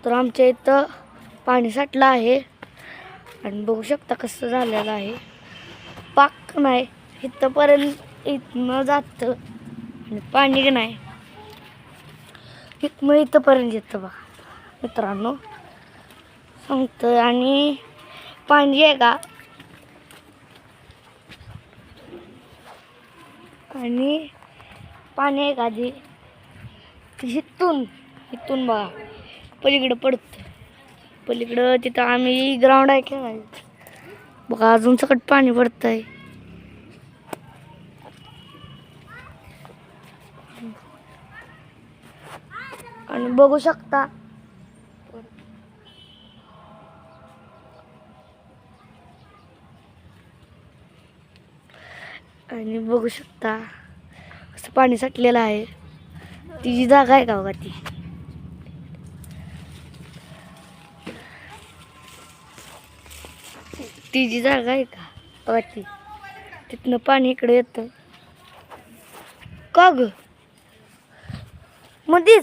तर आमच्या इथं पाणी साठलं आहे आणि बघू शकता कसं झालेलं आहे. पाक नाही इथंपर्यंत इथनं जातं आणि पाणी नाही इथनं इथंपर्यंत येतं बघा मित्रांनो सांगतं. आणि पाणी आहे का आणि पाणी आहे का ते इथून बघा पलीकडं पडतं. पलीकडं तिथं आम्ही ग्राउंड आहे खेळायचं बघा अजून सकट पाणी पडतंय. आणि बघू शकता असं पाणी साठलेलं आहे. तिची जागा आहे का बघा तिची जागा आहे का बघा तिथनं पाणी इकडे येतं का ग मध्येच